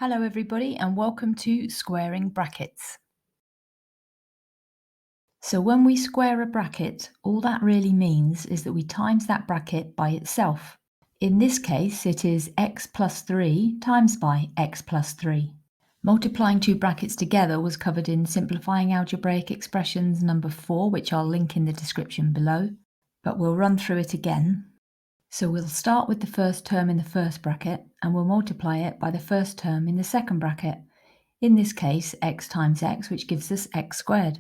Hello everybody and welcome to Squaring Brackets. So when we square a bracket, all that really means is that we times that bracket by itself. In this case, it is x plus 3 times by x plus 3. Multiplying two brackets together was covered in Simplifying Algebraic Expressions number 4, which I'll link in the description below, but we'll run through it again. So we'll start with the first term in the first bracket and we'll multiply it by the first term in the second bracket. In this case, x times x, which gives us x squared.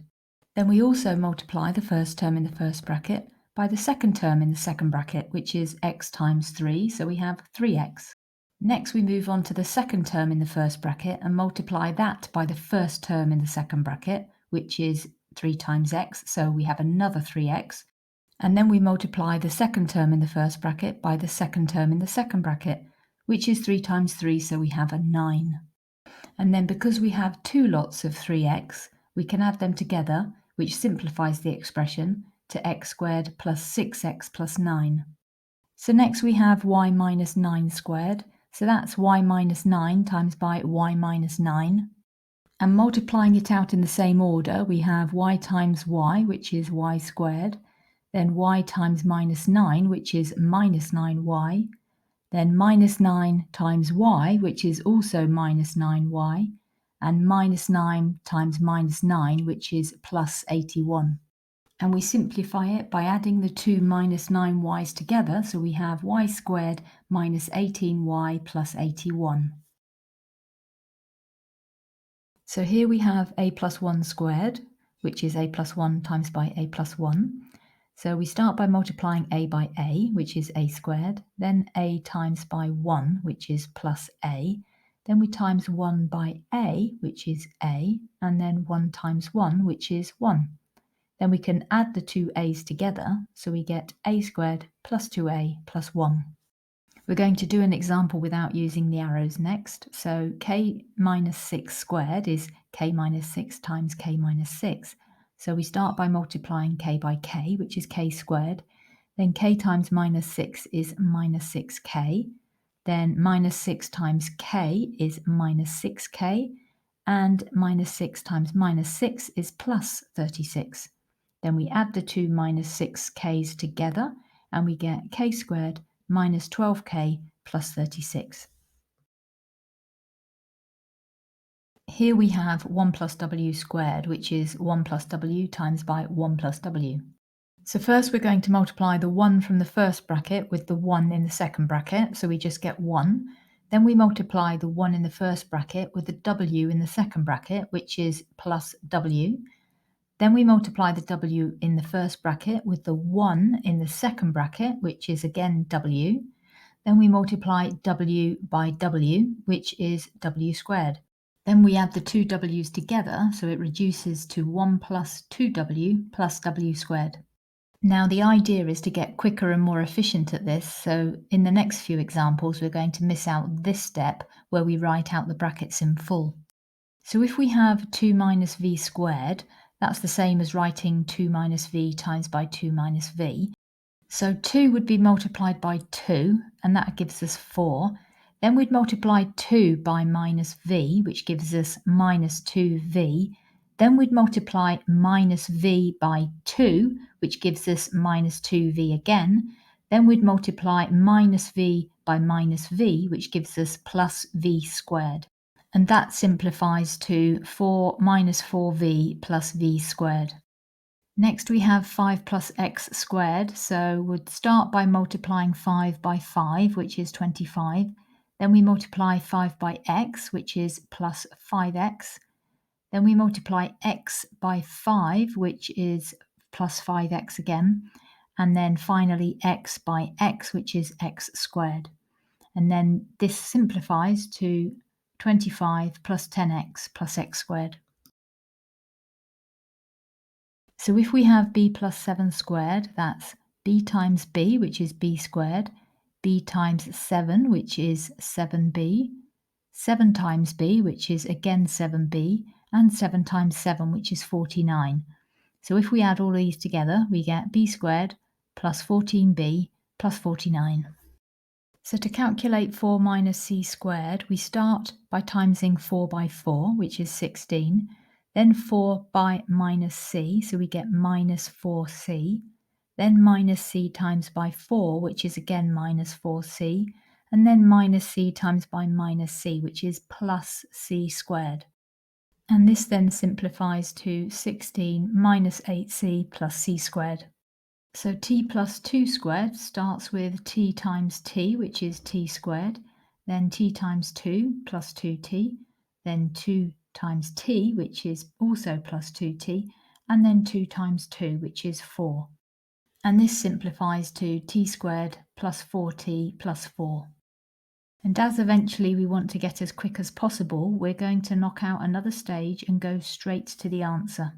Then we also multiply the first term in the first bracket by the second term in the second bracket, which is x times 3, so we have 3x. Next we move on to the second term in the first bracket and multiply that by the first term in the second bracket, which is 3 times x, so we have another 3x. And then we multiply the second term in the first bracket by the second term in the second bracket, which is 3 times 3, so we have a 9. And then because we have two lots of 3x, we can add them together, which simplifies the expression to x squared plus 6x plus 9. So next we have y minus 9 squared, so that's y minus 9 times by y minus 9. And multiplying it out in the same order, we have y times y, which is y squared, then y times minus 9, which is minus 9y, then minus 9 times y, which is also minus 9y, and minus 9 times minus 9, which is plus 81. And we simplify it by adding the two minus 9y's together, so we have y squared minus 18y plus 81. So here we have a plus 1 squared, which is a plus 1 times by a plus 1. So we start by multiplying a by a, which is a squared, then a times by 1, which is plus a, then we times 1 by a, which is a, and then 1 times 1, which is 1. Then we can add the two a's together, so we get a squared plus 2a plus 1. We're going to do an example without using the arrows next. So k minus 6 squared is k minus 6 times k minus 6. So we start by multiplying k by k, which is k squared. Then k times minus 6 is minus 6k. Then minus 6 times k is minus 6k. And minus 6 times minus 6 is plus 36. Then we add the two minus 6k's together and we get k squared minus 12k plus 36. Here we have 1 plus w squared, which is 1 plus w times by 1 plus w. So first we're going to multiply the 1 from the first bracket with the 1 in the second bracket, so we just get 1. Then we multiply the 1 in the first bracket with the w in the second bracket, which is plus w. Then we multiply the w in the first bracket with the 1 in the second bracket, which is again w. Then we multiply w by w, which is w squared. Then we add the two w's together, so it reduces to 1 plus 2w plus w squared. Now the idea is to get quicker and more efficient at this, so in the next few examples we're going to miss out this step where we write out the brackets in full. So if we have 2 minus v squared, that's the same as writing 2 minus v times by 2 minus v. So 2 would be multiplied by 2, and that gives us 4. Then we'd multiply 2 by minus v, which gives us minus 2v. Then we'd multiply minus v by 2, which gives us minus 2v again. Then we'd multiply minus v by minus v, which gives us plus v squared. And that simplifies to 4 minus 4v plus v squared. Next we have 5 plus x squared, so we'd start by multiplying 5 by 5, which is 25. Then we multiply 5 by x, which is plus 5x. Then we multiply x by 5, which is plus 5x again. And then finally x by x, which is x squared. And then this simplifies to 25 plus 10x plus x squared. So if we have b plus 7 squared, that's b times b, which is b squared, b times 7, which is 7b, 7 times b, which is again 7b, and 7 times 7, which is 49. So if we add all these together, we get b squared plus 14b plus 49. So to calculate 4 minus c squared, we start by timesing 4 by 4, which is 16, then 4 by minus c, so we get minus 4c, then minus c times by 4, which is again minus 4c, and then minus c times by minus c, which is plus c squared. And this then simplifies to 16 minus 8c plus c squared. So t plus 2 squared starts with t times t, which is t squared, then t times 2 plus 2t, then 2 times t, which is also plus 2t, and then 2 times 2, which is 4. And this simplifies to t squared plus 4t plus 4. And as eventually we want to get as quick as possible, we're going to knock out another stage and go straight to the answer.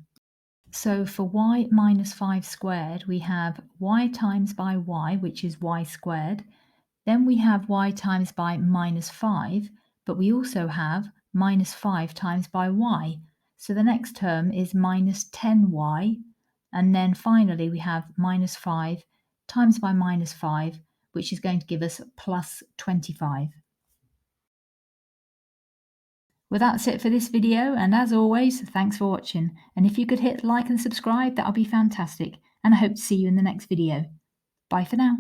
So for y minus 5 squared, we have y times by y, which is y squared. Then we have y times by minus 5, but we also have minus 5 times by y. So the next term is minus 10y. And then finally we have minus 5 times by minus 5, which is going to give us plus 25. Well, that's it for this video, and as always, thanks for watching. And if you could hit like and subscribe, that would be fantastic. And I hope to see you in the next video. Bye for now.